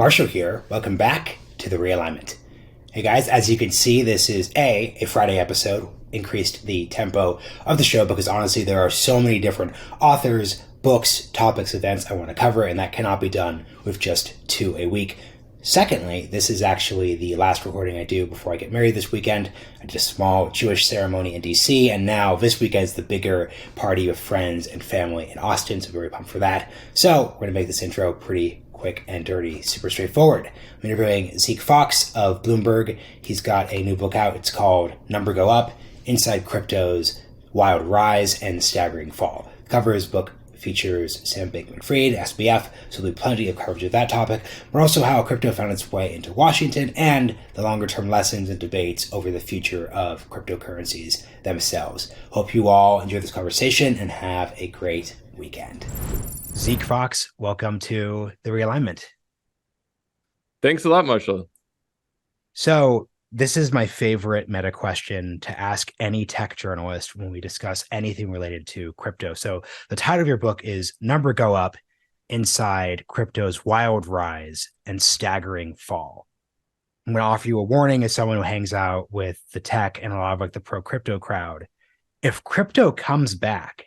Marshall here. Welcome back to the Realignment. Hey guys, as you can see, this is a Friday episode. Increased the tempo of the show because honestly, there are so many different authors, books, topics, events I want to cover, and that cannot be done with just 2 a week. Secondly, this is actually the last recording I do before I get married this weekend. I did a small Jewish ceremony in DC, and now this weekend is the bigger party with friends and family in Austin, so very pumped for that. So we're going to make this intro pretty quick and dirty, super straightforward. I'm interviewing Zeke Faux of Bloomberg. He's got a new book out. It's called Number Go Up, Inside Crypto's Wild Rise and Staggering Fall. The cover of his book features Sam Bankman-Fried, SBF, so there'll be plenty of coverage of that topic, but also how crypto found its way into Washington and the longer-term lessons and debates over the future of cryptocurrencies themselves. Hope you all enjoy this conversation and have a great weekend. Zeke Faux, welcome to the Realignment. Thanks a lot, Marshall. So this is my favorite meta question to ask any tech journalist when we discuss anything related to crypto. So the title of your book is Number Go Up, Inside Crypto's Wild Rise and Staggering Fall. I'm going to offer you a warning as someone who hangs out with the tech and a lot of like the pro crypto crowd. If crypto comes back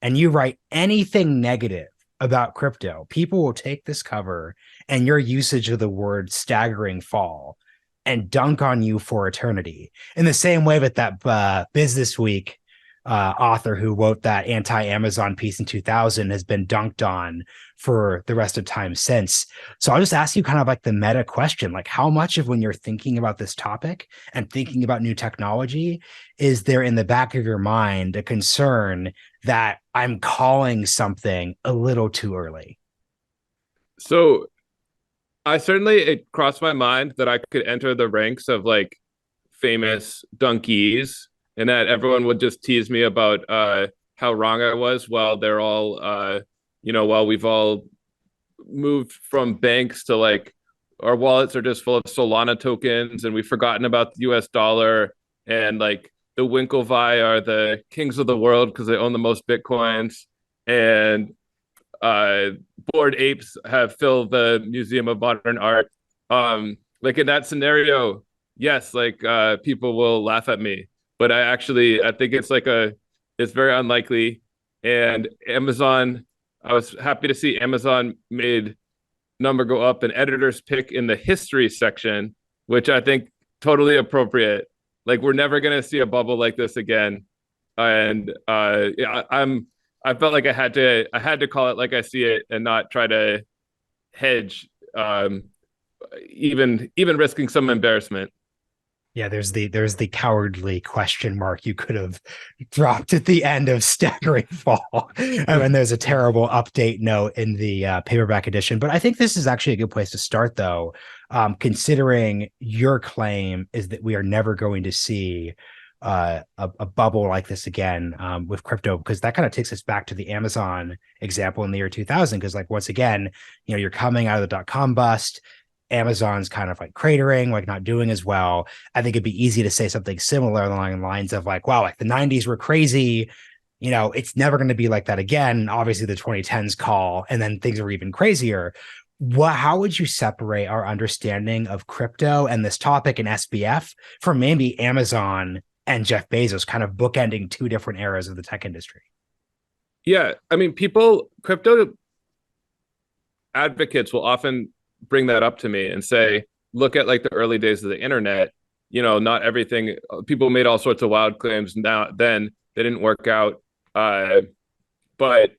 and you write anything negative about crypto, people will take this cover and your usage of the word staggering fall and dunk on you for eternity. In the same way that Businessweek author who wrote that anti-Amazon piece in 2000 has been dunked on for the rest of time since. So I'll just ask you kind of like the meta question, like how much of when you're thinking about this topic and thinking about new technology, is there in the back of your mind a concern that I'm calling something a little too early? So it crossed my mind that I could enter the ranks of like famous donkeys and that everyone would just tease me about how wrong I was while they're all, while we've all moved from banks to like our wallets are just full of Solana tokens and we've forgotten about the US dollar, and like the Winklevi are the kings of the world because they own the most Bitcoins, and Bored Apes have filled the Museum of Modern Art. Like in that scenario, yes, like people will laugh at me, but I think it's very unlikely. And Amazon, I was happy to see Amazon made Number Go Up an editor's pick in the history section, which I think totally appropriate. Like we're never gonna see a bubble like this again, and I felt like I had to call it like I see it and not try to hedge, even risking some embarrassment. Yeah, there's the cowardly question mark you could have dropped at the end of Staggering Fall. And there's a terrible update note in the paperback edition. But I think this is actually a good place to start, though, considering your claim is that we are never going to see a bubble like this again with crypto, because that kind of takes us back to the Amazon example in the year 2000. Because like, once again, you're coming out of the .com bust. Amazon's kind of like cratering, like not doing as well. I think it'd be easy to say something similar along the lines of like, wow, like the 90s were crazy. It's never going to be like that again. Obviously the 2010s call, and then things are even crazier. How would you separate our understanding of crypto and this topic in SBF from maybe Amazon and Jeff Bezos, kind of bookending two different eras of the tech industry? Yeah, I mean, crypto advocates will often bring that up to me and say, look at like the early days of the internet. Not everything, people made all sorts of wild claims. Then they didn't work out. But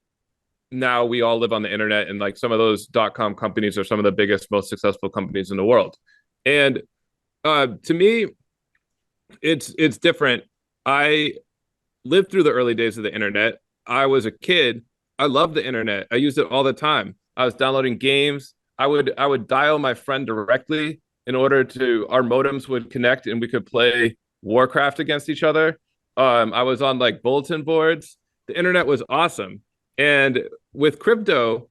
now we all live on the internet, and like some of those .com companies are some of the biggest, most successful companies in the world. And to me, it's different. I lived through the early days of the internet. I was a kid. I loved the internet. I used it all the time. I was downloading games. I would dial my friend directly in order to, our modems would connect and we could play Warcraft against each other. I was on like bulletin boards. The internet was awesome. And with crypto,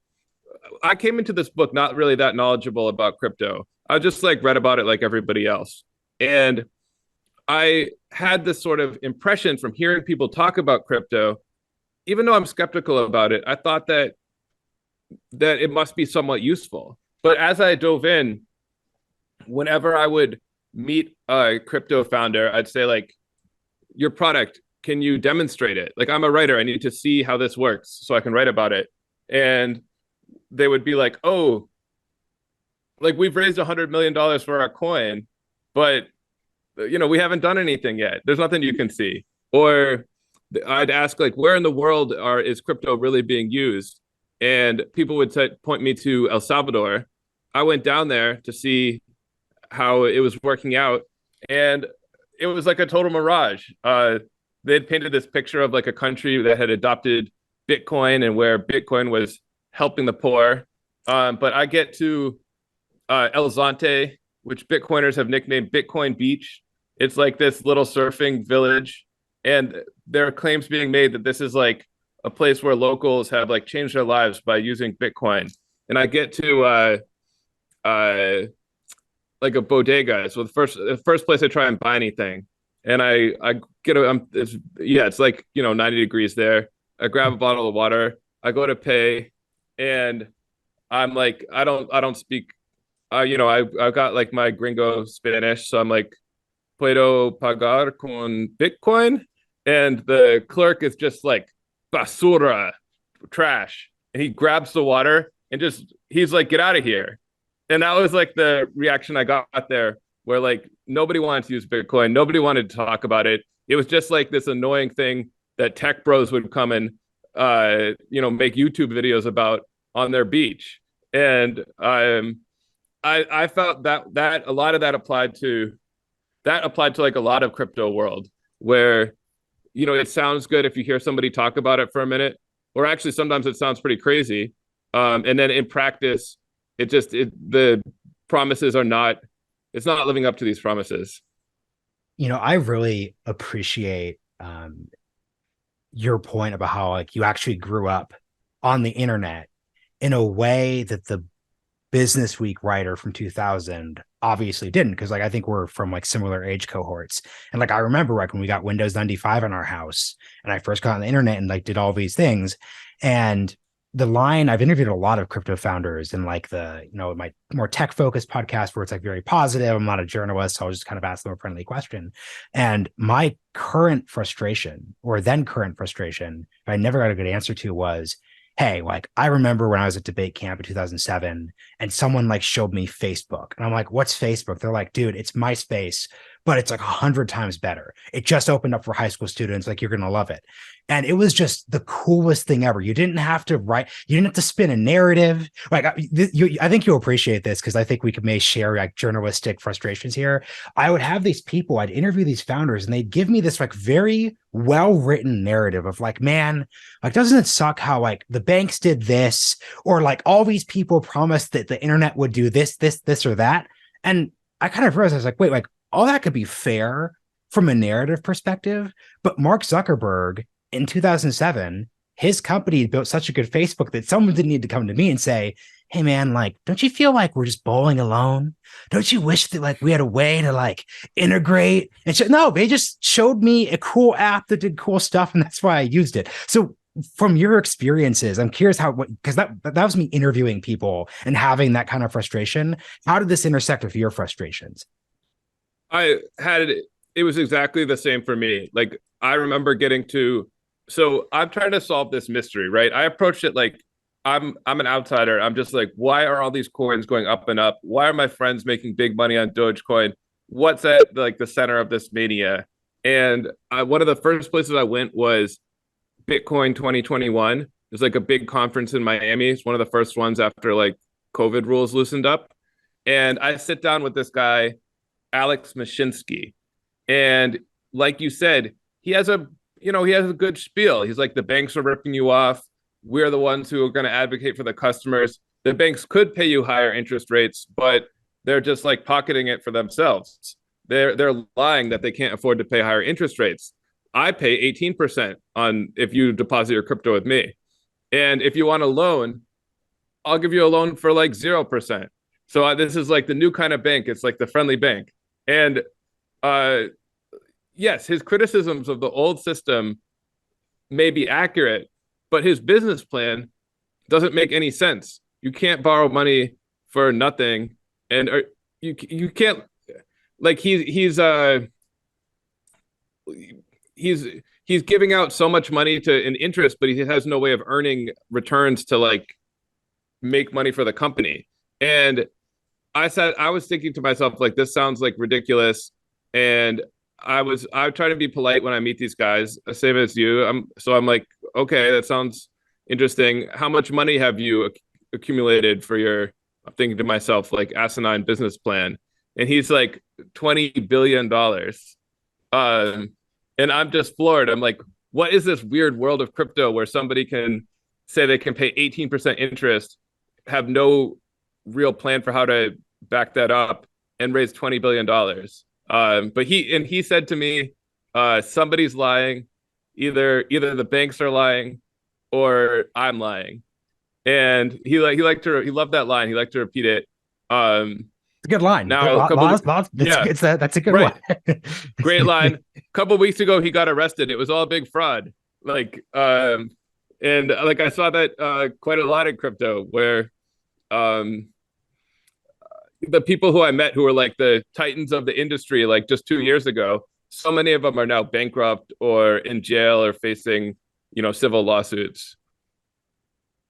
I came into this book not really that knowledgeable about crypto. I just like read about it like everybody else. And I had this sort of impression from hearing people talk about crypto, even though I'm skeptical about it, I thought that it must be somewhat useful. But as I dove in, whenever I would meet a crypto founder, I'd say like, your product, can you demonstrate it? Like, I'm a writer, I need to see how this works so I can write about it. And they would be like, oh, like we've raised $100 million for our coin, but we haven't done anything yet. There's nothing you can see. Or I'd ask like, where in the world is crypto really being used? And people would point me to El Salvador. I went down there to see how it was working out, and it was like a total mirage. They had painted this picture of like a country that had adopted Bitcoin and where Bitcoin was helping the poor. But I get to El Zonte, which Bitcoiners have nicknamed Bitcoin Beach. It's like this little surfing village, and there are claims being made that this is like a place where locals have like changed their lives by using Bitcoin. And I get to like a bodega. So the first place I try and buy anything, and I get it's like 90 degrees there. I grab a bottle of water. I go to pay, and I'm like, I don't speak. I've got like my gringo Spanish, so I'm like, puedo pagar con Bitcoin, and the clerk is just like, basura, trash, and he grabs the water and he's like, get out of here. And that was like the reaction I got there, where like nobody wanted to use Bitcoin, nobody wanted to talk about it. It was just like this annoying thing that tech bros would come and make YouTube videos about on their beach. And I felt that a lot of that applied to like a lot of crypto world, where it sounds good if you hear somebody talk about it for a minute, or actually sometimes it sounds pretty crazy, and then in practice the promises are not, it's not living up to these promises. I really appreciate your point about how like you actually grew up on the internet in a way that the Businessweek writer from 2000 obviously didn't, because like I think we're from like similar age cohorts. And like I remember like when we got Windows 95 in our house and I first got on the internet and like did all these things, and the line, I've interviewed a lot of crypto founders in like the my more tech focused podcast where it's like very positive. I'm not a journalist, so I'll just kind of ask them a friendly question. And my current frustration, or then current frustration, I never got a good answer to, was, hey, like I remember when I was at debate camp in 2007 and someone like showed me Facebook, and I'm like, what's Facebook? They're like, dude, it's MySpace, but it's like 100 times better. It just opened up for high school students. Like, you're going to love it. And it was just the coolest thing ever. You didn't have to write, you didn't have to spin a narrative. Like I think you'll appreciate this, because I think we may share like journalistic frustrations here. I would have these people, I'd interview these founders, and they'd give me this like very well-written narrative of like, man, like, doesn't it suck how like the banks did this, or like all these people promised that the internet would do this, or that. And I kind of realized, I was like, wait, like all that could be fair from a narrative perspective, but Mark Zuckerberg in 2007, his company built such a good Facebook that someone didn't need to come to me and say, hey man, like, don't you feel like we're just bowling alone? Don't you wish that like we had a way to like integrate? And no, they just showed me a cool app that did cool stuff, and that's why I used it. So from your experiences, I'm curious because that was me interviewing people and having that kind of frustration. How did this intersect with your frustrations? It was exactly the same for me. Like, I remember so I'm trying to solve this mystery, right? I approached it like I'm an outsider. I'm just like, why are all these coins going up and up? Why are my friends making big money on Dogecoin? What's at like the center of this mania? And one of the first places I went was Bitcoin 2021. There's like a big conference in Miami. It's one of the first ones after like COVID rules loosened up. And I sit down with this guy, Alex Mashinsky. And like you said, he has a good spiel. He's like, the banks are ripping you off. We're the ones who are going to advocate for the customers. The banks could pay you higher interest rates, but they're just like pocketing it for themselves. They're lying that they can't afford to pay higher interest rates. I pay 18% on if you deposit your crypto with me. And if you want a loan, I'll give you a loan for like 0%. So this is like the new kind of bank. It's like the friendly bank. And yes, his criticisms of the old system may be accurate, but his business plan doesn't make any sense. You can't borrow money for nothing, and you can't like he's he's giving out so much money to an interest, but he has no way of earning returns to like make money for the company. And I was thinking to myself, like, this sounds like ridiculous. And I try to be polite when I meet these guys, same as you. I'm like, okay, that sounds interesting. How much money have you accumulated for your, I'm thinking to myself, like, asinine business plan? And he's like, $20 billion. And I'm just floored. I'm like, what is this weird world of crypto where somebody can say they can pay 18% interest, have no real plan for how to back that up, and raise $20 billion? But he said to me, somebody's lying. Either the banks are lying or I'm lying. And he loved that line. He liked to repeat it. It's a good line. Now a couple, yeah, That's a good right. one. Great line. A couple weeks ago, he got arrested. It was all a big fraud. And like I saw that quite a lot in crypto, where the people who I met who were like the titans of the industry, like just 2 years ago, so many of them are now bankrupt or in jail or facing, civil lawsuits.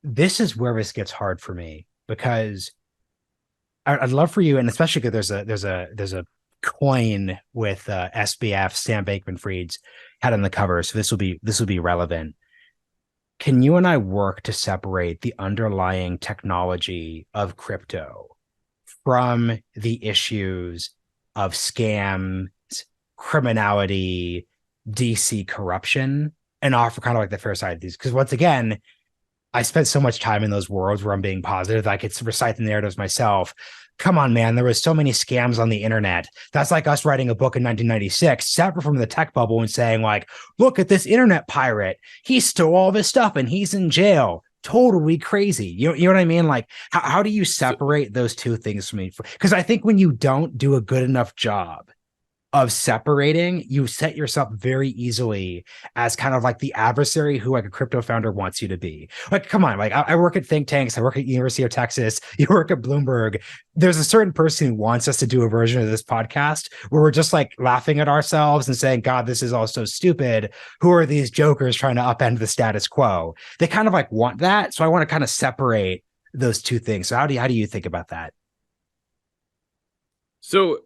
This is where this gets hard for me, because I'd love for you, and especially because there's a coin with SBF, Sam Bankman-Fried's head on the cover, so this will be relevant. Can you and I work to separate the underlying technology of crypto from the issues of scams, criminality, DC corruption, and offer kind of like the fair side of these? Because once again, I spent so much time in those worlds where I'm being positive that I could recite the narratives myself. Come on, man. There was so many scams on the internet. That's like us writing a book in 1996, separate from the tech bubble, and saying like, look at this internet pirate. He stole all this stuff and he's in jail. Totally crazy. You know what I mean? Like, how do you separate those two things from me? Because I think when you don't do a good enough job of separating, you set yourself very easily as kind of like the adversary who like a crypto founder wants you to be. Like, come on, like I work at think tanks, I work at University of Texas, you work at Bloomberg. There's a certain person who wants us to do a version of this podcast where we're just like laughing at ourselves and saying, God, this is all so stupid. Who are these jokers trying to upend the status quo? They kind of like want that. So I want to kind of separate those two things. So how do you think about that? So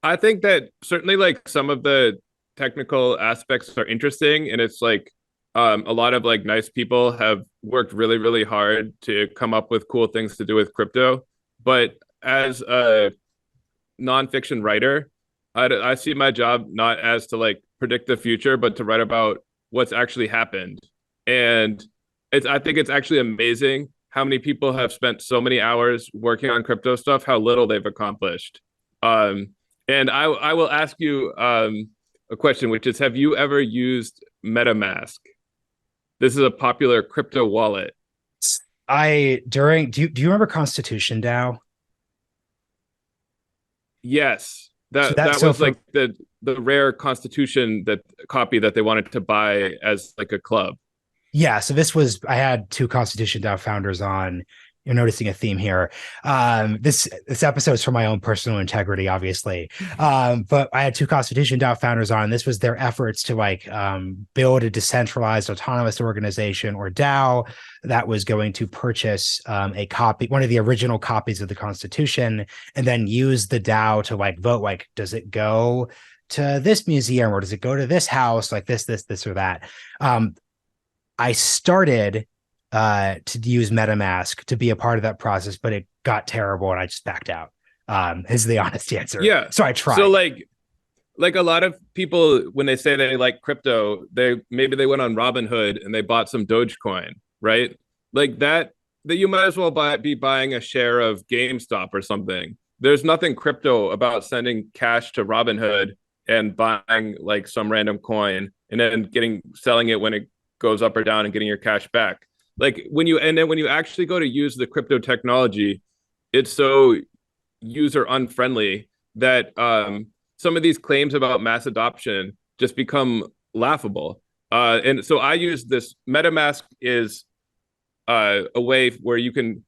I think that certainly like some of the technical aspects are interesting, and it's like a lot of like nice people have worked really, really hard to come up with cool things to do with crypto. But as a nonfiction writer, I see my job not as to like predict the future, but to write about what's actually happened. And I think it's actually amazing how many people have spent so many hours working on crypto stuff, how little they've accomplished. And I will ask you a question, which is, have you ever used MetaMask? This is a popular crypto wallet. Do you remember Constitution DAO? Yes. That was like the rare Constitution copy that they wanted to buy as like a club. Yeah, so I had two Constitution DAO founders on. You're noticing a theme here. This episode is for my own personal integrity, obviously. But I had two Constitution DAO founders on. This was their efforts to like build a decentralized autonomous organization, or DAO, that was going to purchase a copy, one of the original copies of the Constitution, and then use the DAO to like vote, like, does it go to this museum or does it go to this house, like this or that. I started to use MetaMask to be a part of that process, but it got terrible and I just backed out. Is the honest answer. Yeah. So I tried. So like a lot of people, when they say they like crypto, maybe they went on Robinhood and they bought some Dogecoin, right? Like that you might as well be buying a share of GameStop or something. There's nothing crypto about sending cash to Robinhood and buying like some random coin and then selling it when it goes up or down and getting your cash back. Like when you actually go to use the crypto technology, it's so user unfriendly that some of these claims about mass adoption just become laughable. And so I use this. MetaMask is a way where you can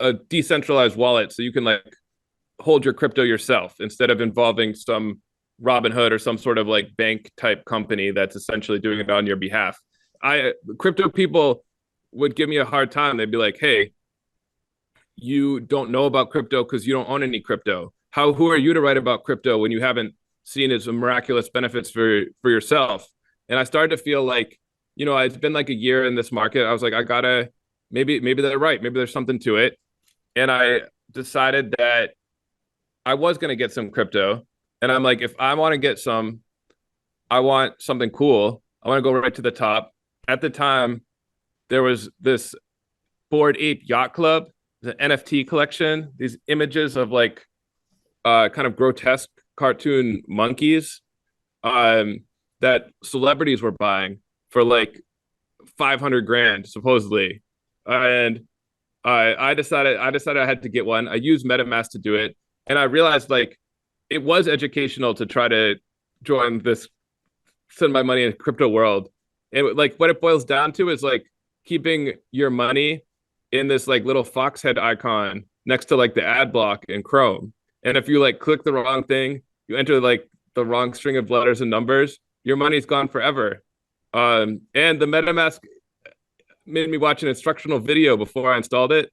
a decentralized wallet so you can like hold your crypto yourself instead of involving some Robinhood or some sort of like bank type company that's essentially doing it on your behalf. Crypto people would give me a hard time. They'd be like, hey, you don't know about crypto because you don't own any crypto. Who are you to write about crypto when you haven't seen its miraculous benefits for yourself? And I started to feel like, it's been like a year in this market. I was like, I gotta, maybe they're right. Maybe there's something to it. And I decided that I was going to get some crypto. And I'm like, if I want to get some, I want something cool. I want to go right to the top. At the time, there was this Bored Ape Yacht Club, the NFT collection, these images of like kind of grotesque cartoon monkeys that celebrities were buying for like 500 grand supposedly. And I decided I had to get one. I used MetaMask to do it. And I realized like it was educational to try to send my money in the crypto world. And like what it boils down to is like keeping your money in this like little fox head icon next to like the ad block in Chrome. And if you like click the wrong thing, you enter like the wrong string of letters and numbers, your money's gone forever. And the MetaMask made me watch an instructional video before I installed it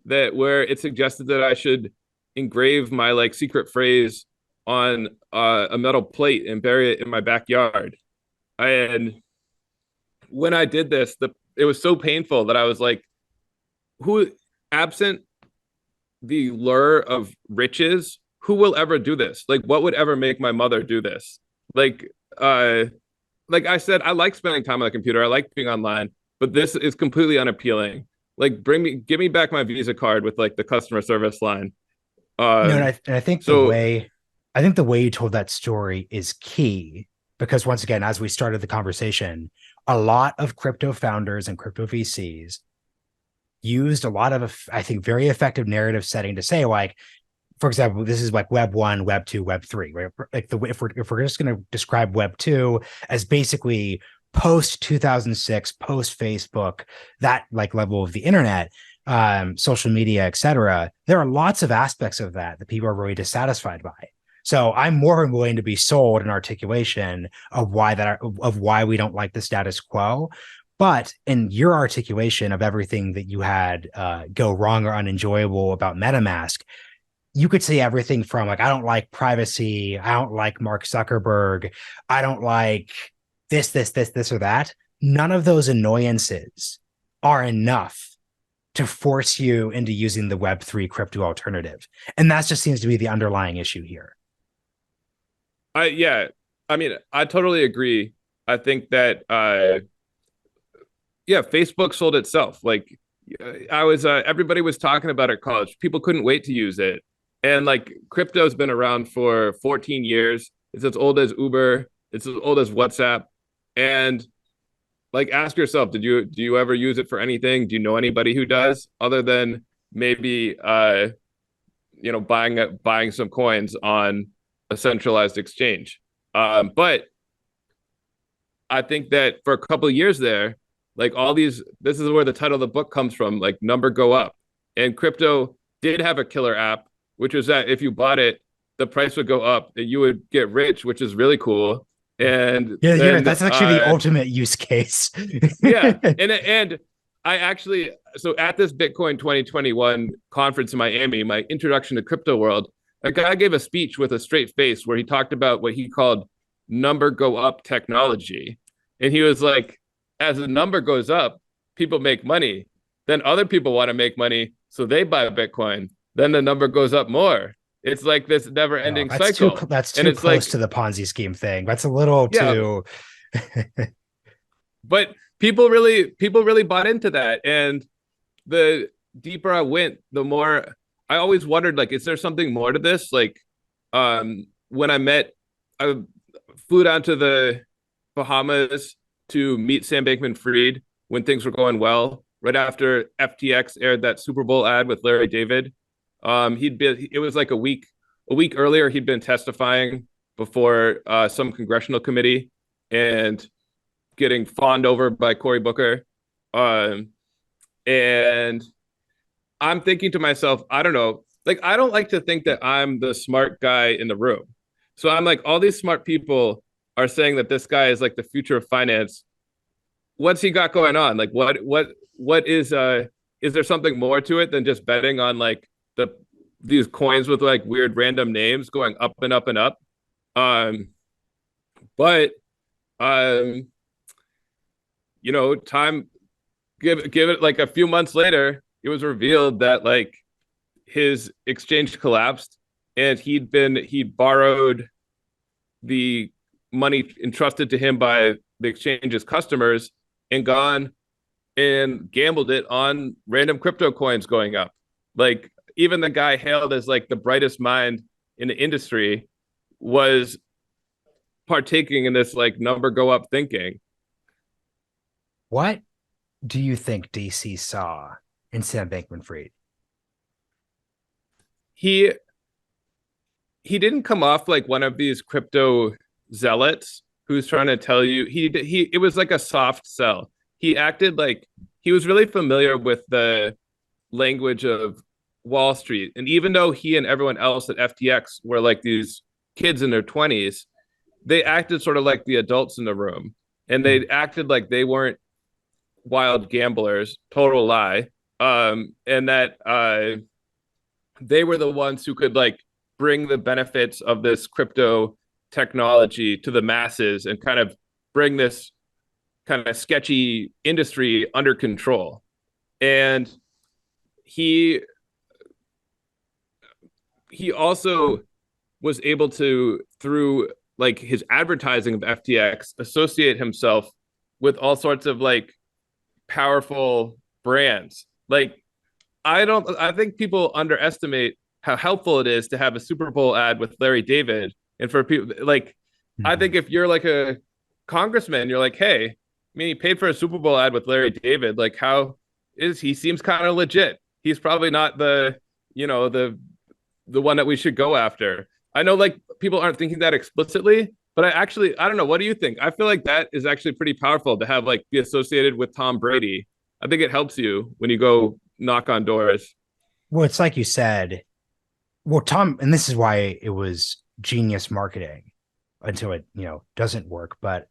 where it suggested that I should engrave my like secret phrase on a metal plate and bury it in my backyard. And when I did this, it was so painful that I was like, absent the lure of riches, who will ever do this? Like, what would ever make my mother do this? Like I said, I like spending time on the computer. I like being online, but this is completely unappealing. Like, give me back my Visa card with like the customer service line. And I think the way you told that story is key, because once again, as we started the conversation, a lot of crypto founders and crypto VCs used a lot of, I think, very effective narrative setting to say, like, for example, this is like Web 1, Web 2, Web 3, right? Like if we're just going to describe Web 2 as basically post 2006, post Facebook, that like level of the internet, social media, etc. There are lots of aspects of that people are really dissatisfied by. So I'm more than willing to be sold an articulation of why we don't like the status quo. But in your articulation of everything that you had go wrong or unenjoyable about MetaMask, you could say everything from like, I don't like privacy, I don't like Mark Zuckerberg, I don't like this, or that. None of those annoyances are enough to force you into using the Web3 crypto alternative. And that just seems to be the underlying issue here. I mean, I totally agree. I think that, Facebook sold itself. Like everybody was talking about it at college. People couldn't wait to use it. And like crypto's been around for 14 years. It's as old as Uber. It's as old as WhatsApp. And like, ask yourself, do you ever use it for anything? Do you know anybody who does, other than maybe, buying some coins on a centralized exchange? But I think that for a couple of years there, like this is where the title of the book comes from, like number go up. And crypto did have a killer app, which was that if you bought it, the price would go up and you would get rich, which is really cool. And that's actually the ultimate use case. Yeah. And I actually, so at this Bitcoin 2021 conference in Miami, my introduction to crypto world, a guy gave a speech with a straight face where he talked about what he called number go up technology. And he was like, as the number goes up, people make money. Then other people want to make money, so they buy Bitcoin. Then the number goes up more. It's like this never-ending cycle. That's too close to the Ponzi scheme thing. That's a little too. But people really bought into that, and the deeper I went, the more I always wondered, like, is there something more to this? Like, when I flew down to the Bahamas to meet Sam Bankman-Fried when things were going well, right after FTX aired that Super Bowl ad with Larry David. It was like a week earlier, he'd been testifying before some congressional committee and getting fawned over by Cory Booker. And I'm thinking to myself, I don't know, like I don't like to think that I'm the smart guy in the room. So I'm like, all these smart people are saying that this guy is like the future of finance. What's he got going on? Like what is there something more to it than just betting on like these coins with like weird random names going up and up and up? Um but um time give it like a few months later, it was revealed that like his exchange collapsed and he'd borrowed the money entrusted to him by the exchange's customers and gone and gambled it on random crypto coins going up. Like even the guy hailed as like the brightest mind in the industry was partaking in this like number go up thinking. What do you think DC saw in Sam Bankman-Fried? He didn't come off like one of these crypto zealots who's trying to tell you he it was like a soft sell. He acted like he was really familiar with the language of Wall Street. And even though he and everyone else at FTX were like these kids in their 20s, they acted sort of like the adults in the room. And they acted like they weren't wild gamblers, total lie. And that they were the ones who could like bring the benefits of this crypto technology to the masses and kind of bring this kind of sketchy industry under control. And he also was able to, through like his advertising of FTX, associate himself with all sorts of like powerful brands. Like I think people underestimate how helpful it is to have a Super Bowl ad with Larry David. And for people like, I think if you're like a congressman, you're like, hey, I mean, he paid for a Super Bowl ad with Larry David. Like, how is he? Seems kind of legit. He's probably not the one that we should go after. I know like people aren't thinking that explicitly, but I don't know. What do you think? I feel like that is actually pretty powerful to have like be associated with Tom Brady. I think it helps you when you go knock on doors. Well, it's like you said. Well, Tom, and this is why it was genius marketing until it, doesn't work. But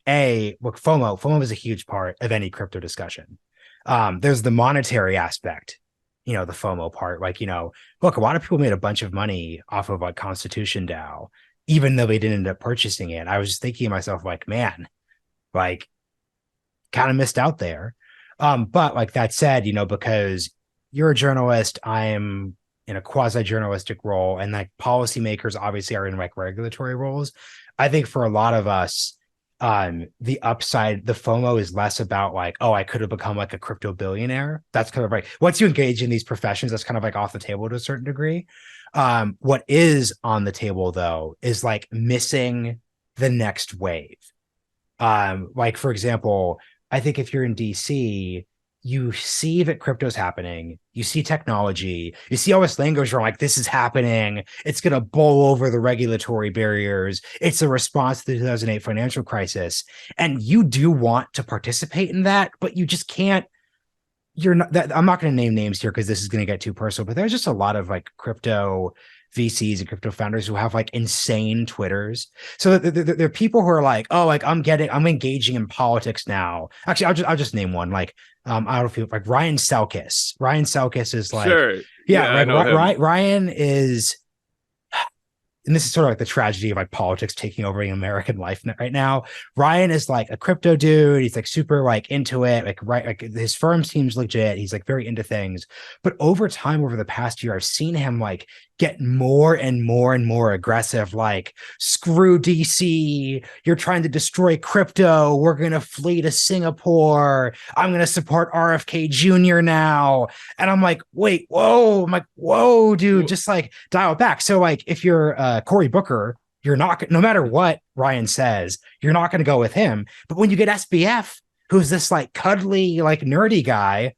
FOMO is a huge part of any crypto discussion. There's the monetary aspect, the FOMO part. Like, look, a lot of people made a bunch of money off of like Constitution DAO, even though they didn't end up purchasing it. I was just thinking to myself, like, man, like kind of missed out there. But like that said, because you're a journalist, I'm in a quasi-journalistic role, and like policymakers obviously are in like regulatory roles. I think for a lot of us, the upside, the FOMO is less about like, oh, I could have become like a crypto billionaire. That's kind of like once you engage in these professions, that's kind of like off the table to a certain degree. What is on the table though is like missing the next wave. Like for example, I think if you're in DC, you see that crypto's happening, you see technology, you see all this language where like this is happening, it's going to bowl over the regulatory barriers, it's a response to the 2008 financial crisis, and you do want to participate in that, but you just can't. I'm not going to name names here because this is going to get too personal, but there's just a lot of like crypto VCs and crypto founders who have like insane Twitters. So there are people who are like, oh, like I'm engaging in politics now. Actually, I'll just name one. Like, I don't know if you like Ryan Selkis. Ryan Selkis is like, sure. Yeah, like Ryan is, and this is sort of like the tragedy of like politics taking over American life right now. Ryan is like a crypto dude. He's like super like into it. Like his firm seems legit. He's like very into things. But over time, over the past year, I've seen him like get more and more and more aggressive. Like, screw DC. You're trying to destroy crypto. We're going to flee to Singapore. I'm going to support RFK Jr. now. And I'm like, wait, whoa. I'm like, whoa, dude, just like dial it back. So like, if you're Cory Booker, you're not, no matter what Ryan says, you're not going to go with him. But when you get SBF, who's this like cuddly, like nerdy guy,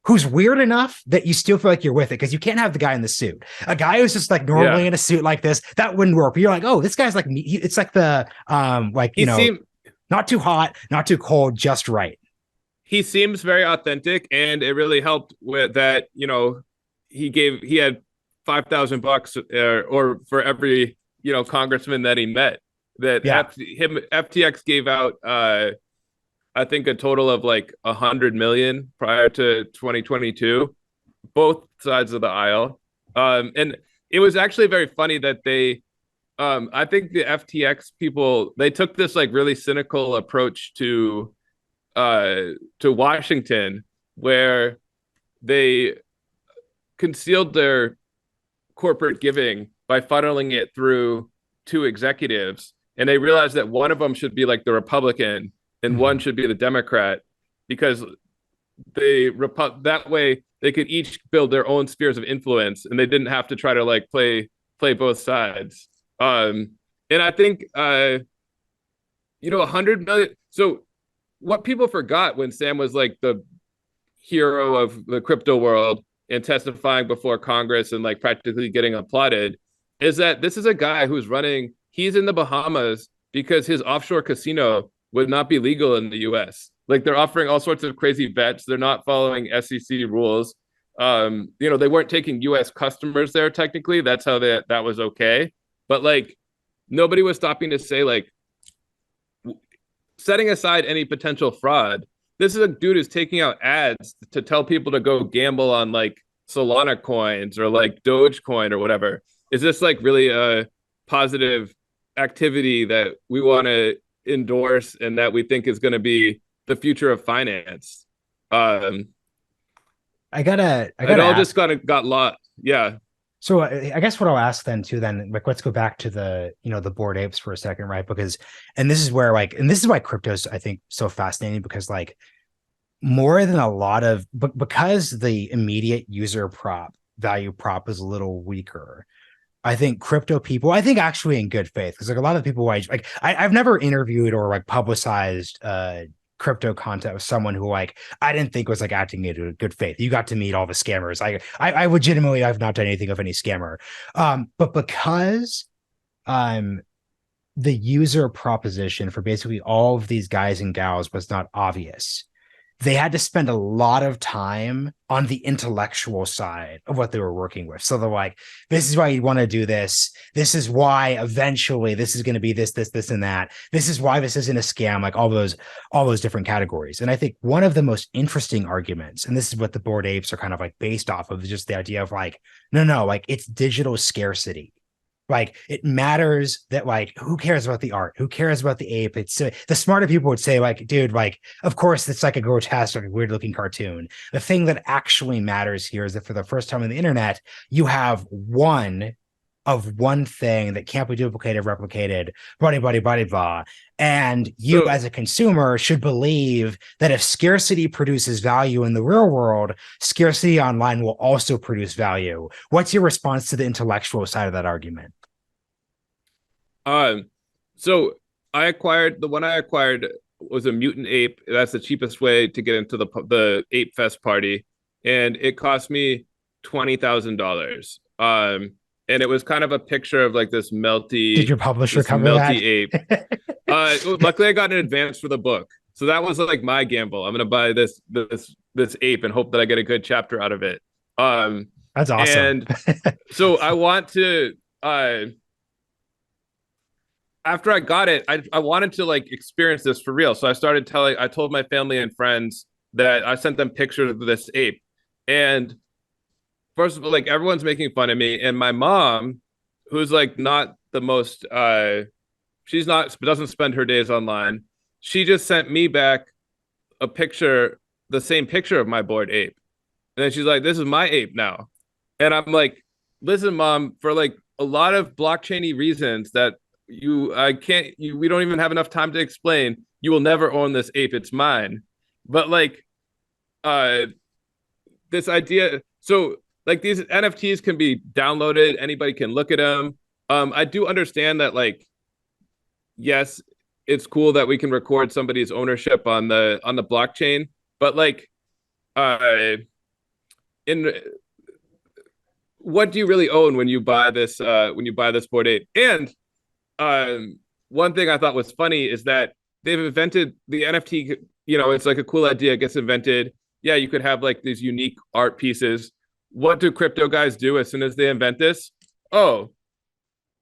who's weird enough that you still feel like you're with it, because you can't have the guy in the suit. A guy who's just like normally in a suit like this, that wouldn't work. But you're like, oh, this guy's like me. It's like the not too hot, not too cold, just right. he seems very authentic, and it really helped with that. He had $5,000 or for every congressman that he met. That Yeah. FTX gave out I think a total of like 100 million prior to 2022, both sides of the aisle. And it was actually very funny that I think the FTX people, they took this like really cynical approach to Washington, where they concealed their corporate giving by funneling it through two executives, and they realized that one of them should be like the Republican and one should be the Democrat, because that way they could each build their own spheres of influence, and they didn't have to try to like play both sides. And I think 100 million. So what people forgot when Sam was like the hero of the crypto world and testifying before Congress and like practically getting applauded is that this is a guy he's in the Bahamas because his offshore casino would not be legal in the US. Like, they're offering all sorts of crazy bets. They're not following SEC rules. They weren't taking US customers there technically. That's how that was okay. But like, nobody was stopping to say, like, setting aside any potential fraud, this is a dude who's taking out ads to tell people to go gamble on like Solana coins or like Dogecoin or whatever. Is this like really a positive activity that we want to endorse and that we think is going to be the future of finance? I gotta it all just got lost. Yeah. So I guess what I'll ask then like, let's go back to the Bored Apes for a second, right? Because, and this is why crypto's, I think, so fascinating, because like, more than a lot of, but because the immediate user value prop is a little weaker, I think crypto people, I think actually in good faith, because like a lot of people I've never interviewed or like publicized crypto content with someone who like I didn't think was like acting in good faith. You got to meet all the scammers. I legitimately, I've not done anything of any scammer. But because the user proposition for basically all of these guys and gals was not obvious, they had to spend a lot of time on the intellectual side of what they were working with. So they're like, this is why you want to do this. This is why eventually this is going to be this, and that. This is why this isn't a scam, like all those different categories. And I think one of the most interesting arguments, and this is what the Bored Apes are kind of like based off of, is just the idea of like, no, like it's digital scarcity. Like, it matters that, like, who cares about the art? Who cares about the ape? It's the smarter people would say, like, dude, like, of course, it's like a grotesque, like, weird looking cartoon. The thing that actually matters here is that for the first time on the internet, you have one thing that can't be duplicated, replicated, blah. And you, as a consumer, should believe that if scarcity produces value in the real world, scarcity online will also produce value. What's your response to the intellectual side of that argument? So the one I acquired was a mutant ape. That's the cheapest way to get into the Ape Fest party, and it cost me $20,000. And it was kind of a picture of like this melty. Did your publisher cover that? Ape. Luckily, I got an advance for the book, so that was like my gamble. I'm gonna buy this ape and hope that I get a good chapter out of it. That's awesome. And so I want to. After I got it, I wanted to like experience this for real. So I told my family and friends that I sent them pictures of this ape. And first of all, like, everyone's making fun of me. And my mom, who's like not the most, doesn't spend her days online. She just sent me back a picture, the same picture of my Bored Ape. And then she's like, this is my ape now. And I'm like, listen, Mom, for like a lot of blockchain-y reasons that we don't even have enough time to explain, you will never own this ape. It's mine. But like, this idea, so like these NFTs can be downloaded. Anybody can look at them. I do understand that, like, yes, it's cool that we can record somebody's ownership on the blockchain, but like, in what do you really own when you buy this Bored Ape? And one thing I thought was funny is that they've invented the NFT. it's like a cool idea, gets invented. Yeah, you could have like these unique art pieces. What do crypto guys do as soon as they invent this? Oh,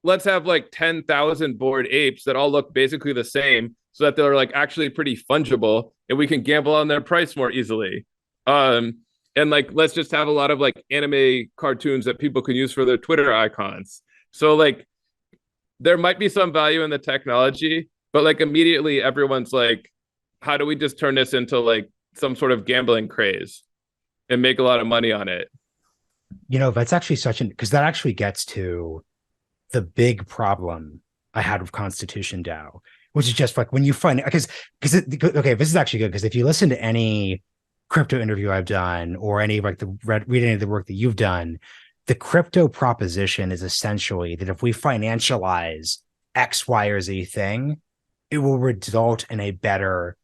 let's have like 10,000 bored apes that all look basically the same so that they're like actually pretty fungible and we can gamble on their price more easily. And like, let's just have a lot of like anime cartoons that people can use for their Twitter icons. So like, there might be some value in the technology, but like immediately everyone's like, how do we just turn this into like some sort of gambling craze and make a lot of money on it? That's actually because that actually gets to the big problem I had with Constitution DAO, which is just like when you find okay, this is actually good because if you listen to any crypto interview I've done or any of like read any of the work that you've done, the crypto proposition is essentially that if we financialize X, Y, or Z thing, it will result in a better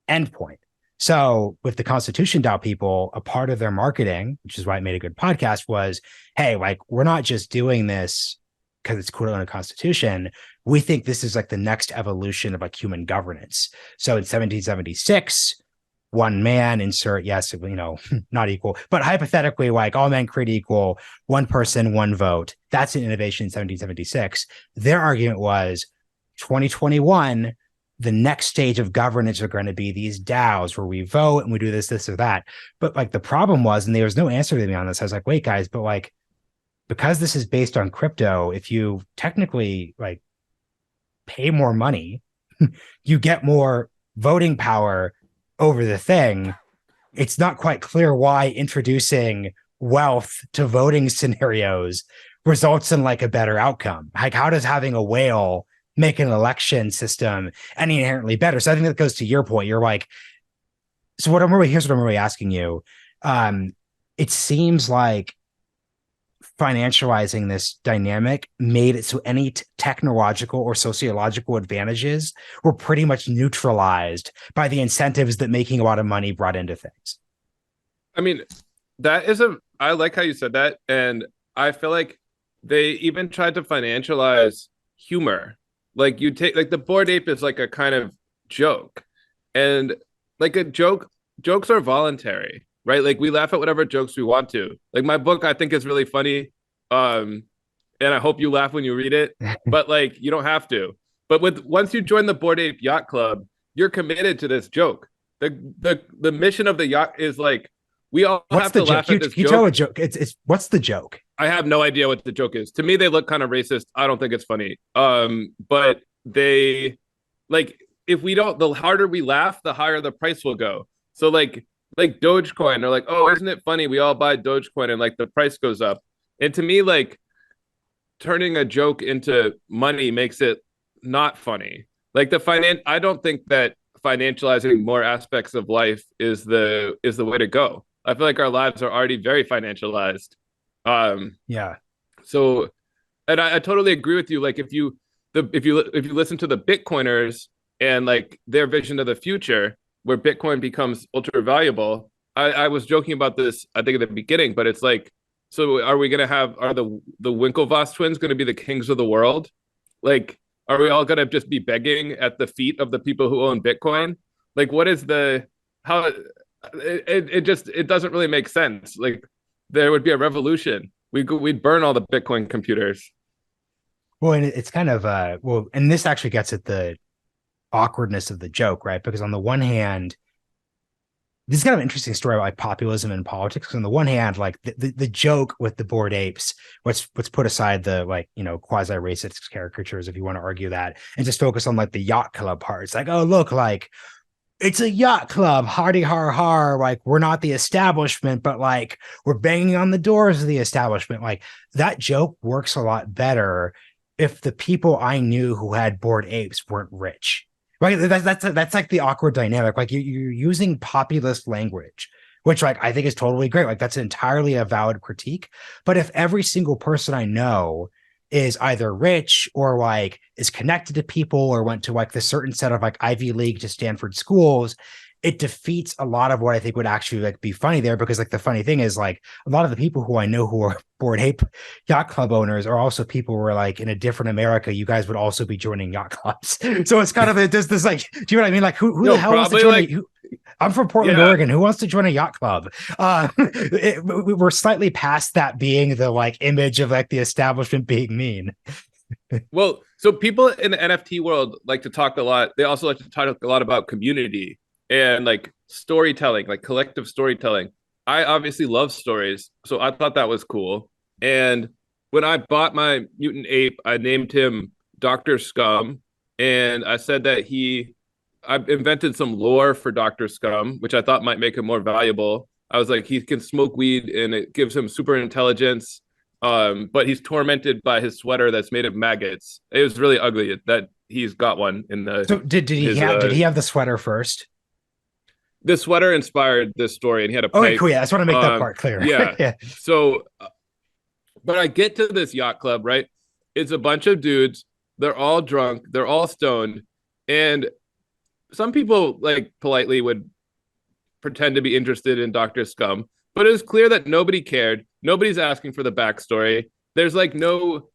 endpoint. So with the Constitution DAO people, a part of their marketing, which is why it made a good podcast, was, hey, like, we're not just doing this because it's cool to own a constitution. We think this is like the next evolution of like human governance. So in 1776, one man, insert, yes, not equal, but hypothetically, like all men created equal, one person, one vote. That's an innovation in 1776. Their argument was 2021, the next stage of governance are going to be these DAOs where we vote and we do this or that. But like the problem was, and there was no answer to me on this. I was like, wait, guys, but like, because this is based on crypto, if you technically like pay more money, you get more voting power over the thing. It's not quite clear why introducing wealth to voting scenarios results in like a better outcome. Like, how does having a whale make an election system any inherently better? So I think that goes to your point. You're like, so here's what I'm really asking you. It seems like financializing this dynamic made it so any technological or sociological advantages were pretty much neutralized by the incentives that making a lot of money brought into things. I mean, I like how you said that. And I feel like they even tried to financialize humor. Like you take like the Bored Ape is like a kind of joke, and like jokes are voluntary, right? Like we laugh at whatever jokes we want to. Like my book, I think is really funny, and I hope you laugh when you read it. But like you don't have to. But once you join the Bored Ape Yacht Club, you're committed to this joke. The mission of the yacht is like we all have to laugh at this joke. You tell a joke. It's what's the joke? I have no idea what the joke is. To me, they look kind of racist. I don't think it's funny. But they like if we don't, the harder we laugh, the higher the price will go. So like Dogecoin, they're like, oh, isn't it funny? We all buy Dogecoin and like the price goes up. And to me, like turning a joke into money makes it not funny. Like I don't think that financializing more aspects of life is the way to go. I feel like our lives are already very financialized. Yeah. So, and I totally agree with you. Like if you listen to the Bitcoiners and like their vision of the future, where Bitcoin becomes ultra valuable, I was joking about this, I think at the beginning, but it's like, so are the Winklevoss twins going to be the kings of the world? Like, are we all going to just be begging at the feet of the people who own Bitcoin? Like, what is it doesn't really make sense. Like there would be a revolution. We'd burn all the Bitcoin computers. Well, and it's kind of and this actually gets at the awkwardness of the joke, right? Because on the one hand, this is kind of an interesting story about like populism and politics. Because on the one hand, like the joke with the Bored Apes, let's put aside the like, quasi racist caricatures if you want to argue that, and just focus on like the yacht club part. It's like, oh, look, like it's a yacht club, hardy har har. Like we're not the establishment, but like we're banging on the doors of the establishment. Like that joke works a lot better if the people I knew who had Bored Apes weren't rich. Right? That's like the awkward dynamic. Like you're using populist language, which like I think is totally great. Like that's entirely a valid critique. But if every single person I know is either rich or like is connected to people or went to like the certain set of like Ivy League to Stanford schools, it defeats a lot of what I think would actually like be funny there, because like the funny thing is like a lot of the people who I know who are Bored Ape Yacht Club owners are also people who are like in a different America. You guys would also be joining yacht clubs. So it's kind of there's this like, do you know what I mean? Like who the hell wants to join like, I'm from Portland, Oregon. Who wants to join a yacht club? We're slightly past that being the like image of like the establishment being mean. Well, so people in the NFT world like to talk a lot. They also like to talk a lot about community and like storytelling, like collective storytelling. I obviously love stories, so I thought that was cool. And when I bought my mutant ape, I named him Dr. Scum. And I said that I invented some lore for Dr. Scum, which I thought might make him more valuable. I was like, he can smoke weed and it gives him super intelligence. But he's tormented by his sweater that's made of maggots. It was really ugly that he's got one in the. So did he have the sweater first? The sweater inspired this story, and he had a pipe. Okay, cool. Yeah, I just want to make that part clear. Yeah. So, but I get to this yacht club, right? It's a bunch of dudes. They're all drunk. They're all stoned, and some people like politely would pretend to be interested in Dr. Scum, but it was clear that nobody cared. Nobody's asking for the backstory. There's like no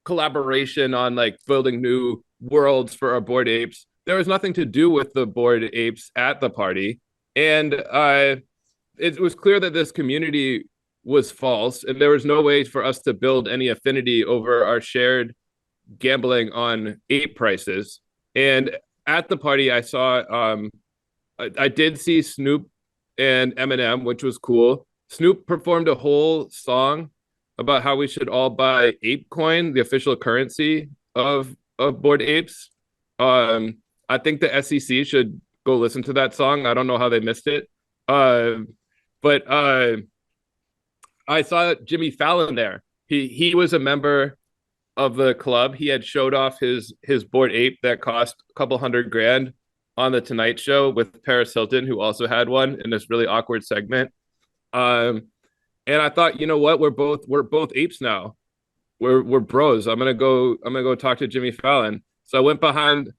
collaboration on like building new worlds for our Bored Apes. There was nothing to do with the Bored Apes at the party. And it was clear that this community was false, and there was no way for us to build any affinity over our shared gambling on ape prices. And at the party, I saw, I did see Snoop and Eminem, which was cool. Snoop performed a whole song about how we should all buy ape coin, the official currency of Bored Apes. I think the SEC should go listen to that song. I don't know how they missed it. But I saw Jimmy Fallon there. He was a member of the club. He had showed off his Bored Ape that cost a couple $100,000 on the Tonight Show with Paris Hilton, who also had one in this really awkward segment. And I thought, you know what? We're both apes now. We're bros. I'm gonna go talk to Jimmy Fallon. So I went behind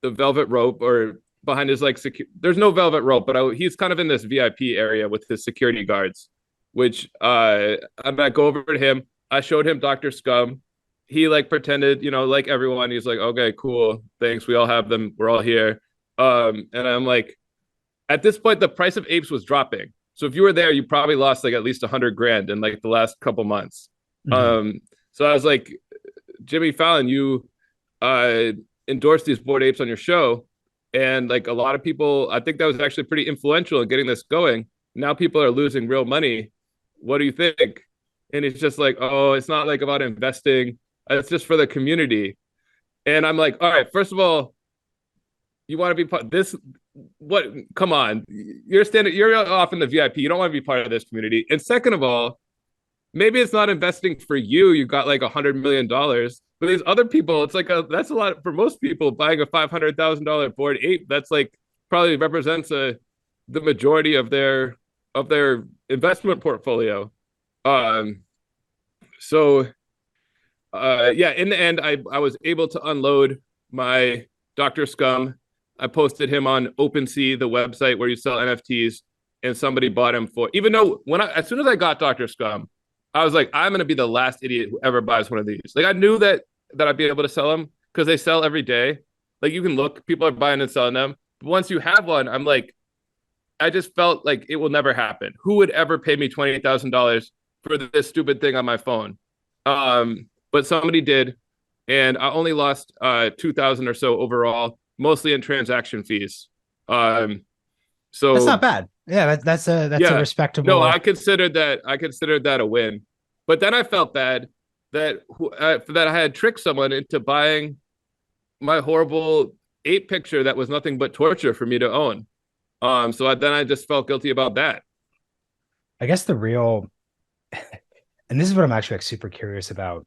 the velvet rope, or behind his like there's no velvet rope, but he's kind of in this VIP area with his security guards, which I go over to him. I showed him Dr. Scum. He like pretended, like everyone, he's like, okay, cool, thanks, we all have them, we're all here. And I'm like, at this point the price of apes was dropping, so if you were there you probably lost like at least $100,000 in like the last couple months. So I was like, Jimmy Fallon, you endorsed these Bored Apes on your show, and like a lot of people, I think that was actually pretty influential in getting this going. Now people are losing real money. What do you think? And it's just like, oh, it's not like about investing, it's just for the community. And I'm like, all right, first of all, you want to be part of this? What? Come on, you're off in the VIP. You don't want to be part of this community. And second of all, maybe it's not investing for you. You got like $100 million, but these other people, it's like that's a lot for most people. Buying a $500,000 Bored Ape, that's like probably represents the majority of their investment portfolio. So in the end, I was able to unload my Dr. Scum. I posted him on OpenSea, the website where you sell NFTs, and somebody bought him for, even though as soon as I got Dr. Scum, I was like, I'm going to be the last idiot who ever buys one of these. Like, I knew that I'd be able to sell them because they sell every day. Like, you can look, people are buying and selling them. But once you have one, I'm like, I just felt like it will never happen. Who would ever pay me $28,000 for this stupid thing on my phone? But somebody did, and I only lost $2,000 or so overall, mostly in transaction fees. So that's not bad. Yeah, that's a respectable. No, I considered that a win, but then I felt bad that I had tricked someone into buying my horrible ape picture that was nothing but torture for me to own. So then I just felt guilty about that. I guess the real, and this is what I'm actually like super curious about.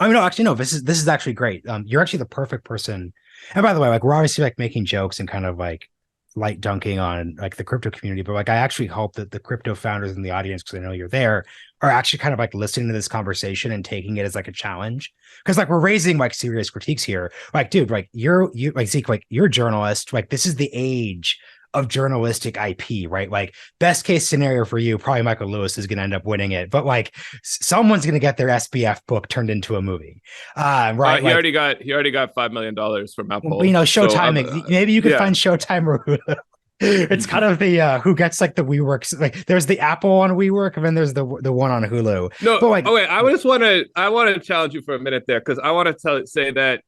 I mean, no, actually, no, this is actually great. You're actually the perfect person. And by the way, like, we're obviously like making jokes and kind of like light dunking on like the crypto community, but like, I actually hope that the crypto founders in the audience, because I know you're there, are actually kind of like listening to this conversation and taking it as like a challenge. Because like, we're raising like serious critiques here. Like, dude, like you like Zeke, like you're a journalist. Like, this is the age of journalistic IP, right? Like best case scenario for you, probably Michael Lewis is going to end up winning it, but like someone's going to get their SBF book turned into a movie, right? He already got $5 million from Apple. Showtime. Maybe you could find Showtime or Hulu. It's kind of the who gets like the WeWork. Like there's the Apple on WeWork, and then there's the one on Hulu. No, but like, okay, I want to challenge you for a minute there, because I want to say that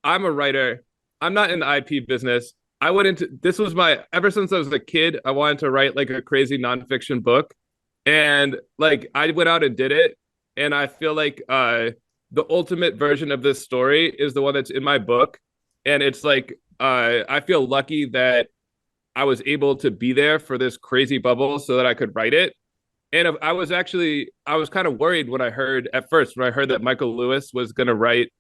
I'm a writer. I'm not in the IP business. This was ever since I was a kid, I wanted to write like a crazy nonfiction book. And like, I went out and did it. And I feel like the ultimate version of this story is the one that's in my book. And it's like, I feel lucky that I was able to be there for this crazy bubble so that I could write it. And I was kind of worried when I heard that Michael Lewis was going to write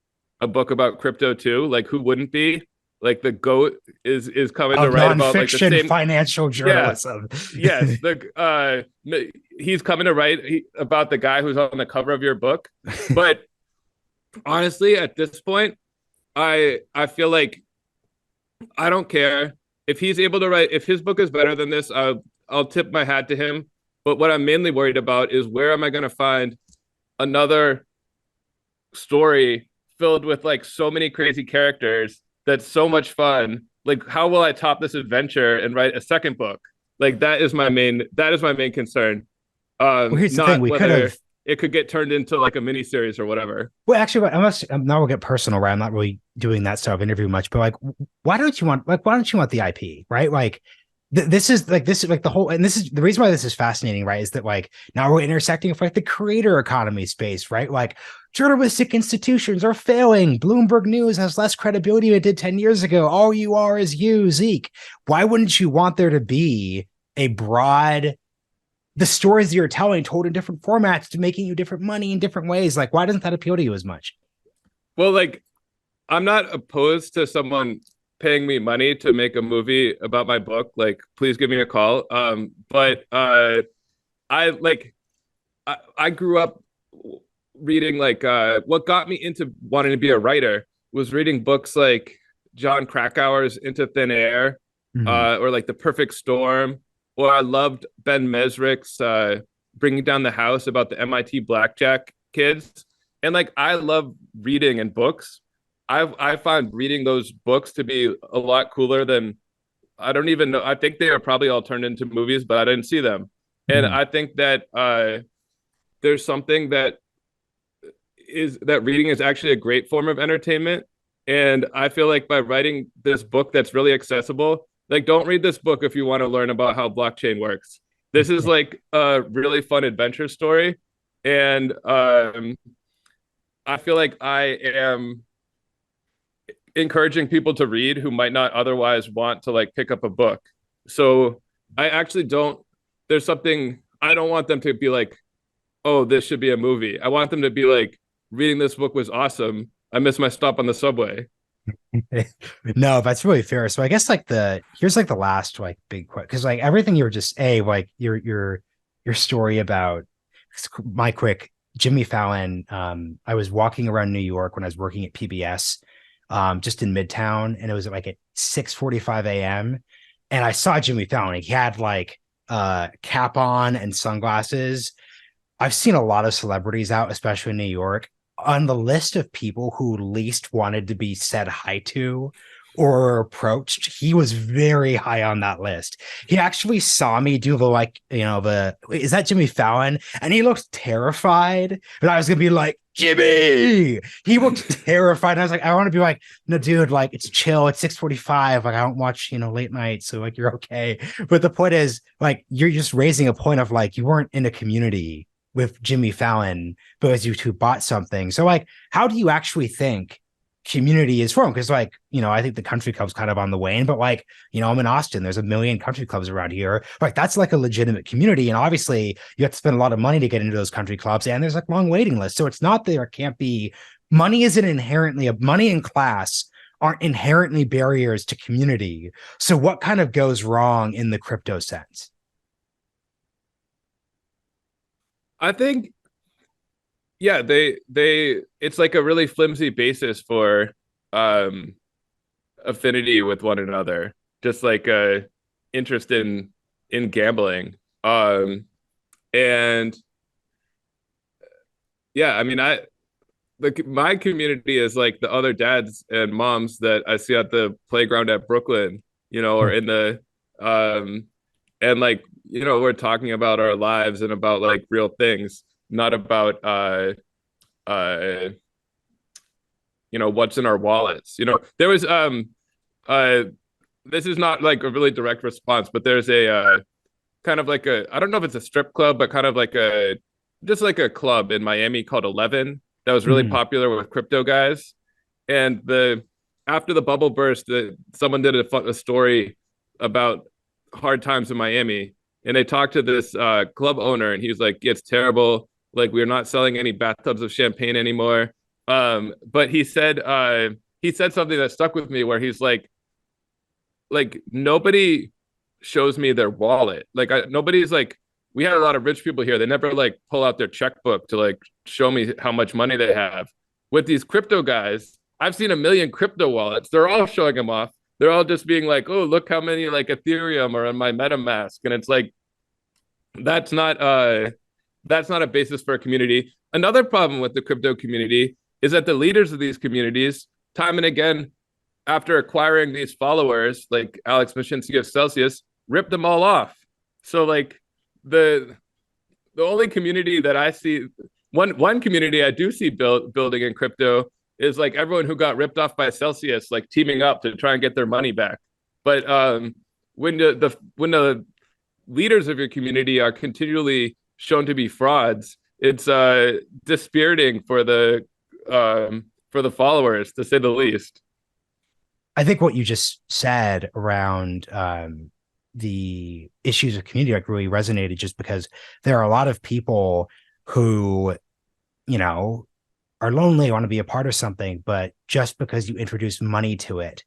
a book about crypto too. Like, who wouldn't be? Like, the GOAT is coming to write about like the same financial journalism. Yes, he's coming to write about the guy who's on the cover of your book. But honestly, at this point, I feel like I don't care if he's able to write. If his book is better than this, I'll tip my hat to him. But what I'm mainly worried about is, where am I going to find another story filled with like so many crazy characters that's so much fun? Like, how will I top this adventure and write a second book? Like, that is my main concern. Here's the thing: we could have. It could get turned into like a mini series or whatever. Well, actually, now we'll get personal, right? I'm not really doing that style of interview much, but like, why don't you want the IP, right? Like, this is the whole, and this is the reason why this is fascinating, right? Is that like, now we're intersecting with like the creator economy space, right? Like, journalistic institutions are failing. Bloomberg News has less credibility than it did 10 years ago. All you are is you, Zeke. Why wouldn't you want there to be a broad, the stories that you're telling told in different formats to making you different money in different ways? Like, why doesn't that appeal to you as much? Well, like, I'm not opposed to someone paying me money to make a movie about my book. Like, please give me a call. But I grew up reading, like, what got me into wanting to be a writer was reading books like John Krakauer's Into Thin Air, or like The Perfect Storm. Or I loved Ben Mesrick's Bringing Down the House, about the MIT blackjack kids. And like, I love reading and books. I find reading those books to be a lot cooler than, I don't even know. I think they are probably all turned into movies, but I didn't see them. And I think that there's something that reading is actually a great form of entertainment. And I feel like by writing this book that's really accessible, like, don't read this book if you want to learn about how blockchain works. This is like a really fun adventure story. And I feel like I am encouraging people to read who might not otherwise want to like pick up a book. So I actually don't want them to be like, oh, this should be a movie. I want them to be like, reading this book was awesome. I missed my stop on the subway. No, that's really fair. So I guess like here's like the last like big question, because like everything you were just like your story about my quick Jimmy Fallon. I was walking around New York when I was working at PBS, just in Midtown, and it was like at 6:45 a.m. and I saw Jimmy Fallon. He had like cap on and sunglasses. I've seen a lot of celebrities out, especially in New York. On the list of people who least wanted to be said hi to or approached, he was very high on that list. He actually saw me do is that Jimmy Fallon? And he looked terrified. But I was gonna be like, Jimmy. He looked terrified. And I was like, I want to be like, no, dude, like, it's chill. It's 6:45. Like, I don't watch, late night. So like, you're okay. But the point is, like, you're just raising a point of like, you weren't in a community with Jimmy Fallon because you two bought something. So like, how do you actually think community is formed? Because like, I think the country club's kind of on the wane, but like, I'm in Austin, there's a million country clubs around here. Like, that's like a legitimate community. And obviously you have to spend a lot of money to get into those country clubs, and there's like long waiting lists. So it's not that there can't be, money and class aren't inherently barriers to community. So what kind of goes wrong in the crypto sense? I think, yeah, it's like a really flimsy basis for affinity with one another. Just like interest in gambling. And yeah, I mean, my community is like the other dads and moms that I see at the playground at Brooklyn, or in the and like, we're talking about our lives and about like real things, not about what's in our wallets. There was this is not like a really direct response, but there's a kind of like I don't know if it's a strip club, but kind of like just like a club in Miami called 11 that was really popular with crypto guys. And after the bubble burst, someone did a story about hard times in Miami, and they talked to this club owner, and he's like, it's terrible. Like, we're not selling any bathtubs of champagne anymore. But he said something that stuck with me, where he's like nobody shows me their wallet. Like, nobody's like, we had a lot of rich people here. They never like pull out their checkbook to like show me how much money they have. With these crypto guys, I've seen a million crypto wallets. They're all showing them off. They're all just being like, oh, look how many like Ethereum are on my MetaMask. And it's like, that's not a basis for a community. Another problem with the crypto community is that the leaders of these communities, time and again, after acquiring these followers, like Alex Mashinsky of Celsius, ripped them all off. So like the only community that I see, one community I do see building in crypto is like everyone who got ripped off by Celsius, like teaming up to try and get their money back. But when the leaders of your community are continually shown to be frauds, it's dispiriting for the followers, to say the least. I think what you just said around the issues of community like really resonated, just because there are a lot of people who, are lonely, want to be a part of something, but just because you introduce money to it,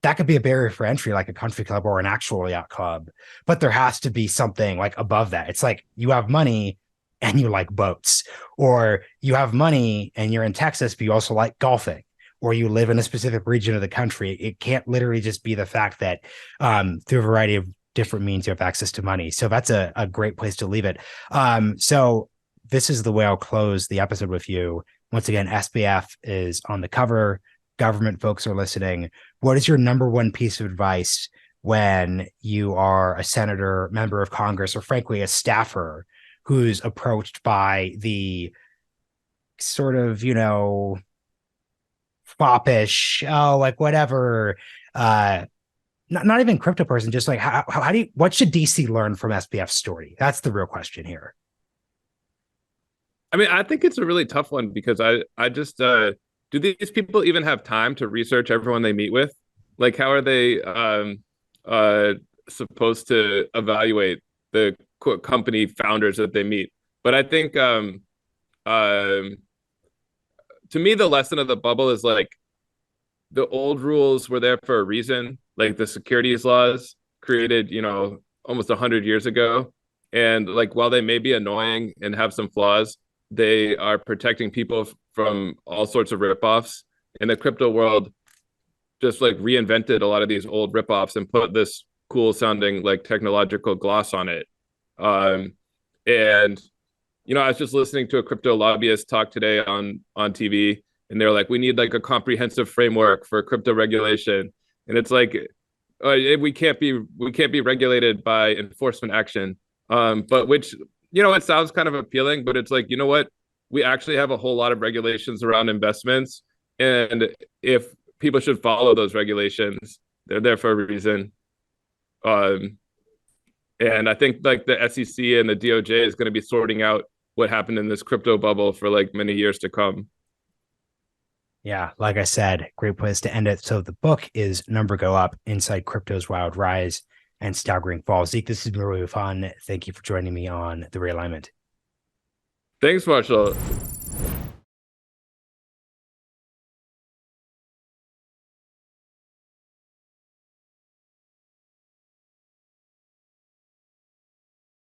that could be a barrier for entry, like a country club or an actual yacht club. But there has to be something like above that. It's like you have money and you like boats, or you have money and you're in Texas, but you also like golfing, or you live in a specific region of the country. It can't literally just be the fact that through a variety of different means you have access to money. So that's a great place to leave it. So this is the way I'll close the episode with you. Once again, SBF is on the cover. Government folks are listening. What is your number one piece of advice when you are a senator, member of Congress, or frankly, a staffer who's approached by the sort of, foppish, like whatever, not even crypto person, just like what should DC learn from SBF's story? That's the real question here. I mean, I think it's a really tough one, because I just do these people even have time to research everyone they meet with? Like, how are they supposed to evaluate the company founders that they meet? But I think to me, the lesson of the bubble is like, the old rules were there for a reason, like the securities laws created, almost 100 years ago. And like, while they may be annoying and have some flaws, they are protecting people from all sorts of ripoffs. And the crypto world just like reinvented a lot of these old ripoffs and put this cool sounding like technological gloss on it. And I was just listening to a crypto lobbyist talk today on TV, and they're like, we need like a comprehensive framework for crypto regulation. And it's like, we can't be regulated by enforcement action. But which, it sounds kind of appealing, but it's like, you know what? We actually have a whole lot of regulations around investments. And if people should follow those regulations, they're there for a reason. And I think like the SEC and the DOJ is going to be sorting out what happened in this crypto bubble for like many years to come. Yeah, like I said, great place to end it. So the book is Number Go Up, Inside Crypto's Wild Rise and Staggering Fall. Zeke, this has been really fun. Thank you for joining me on The Realignment. Thanks, Marshall.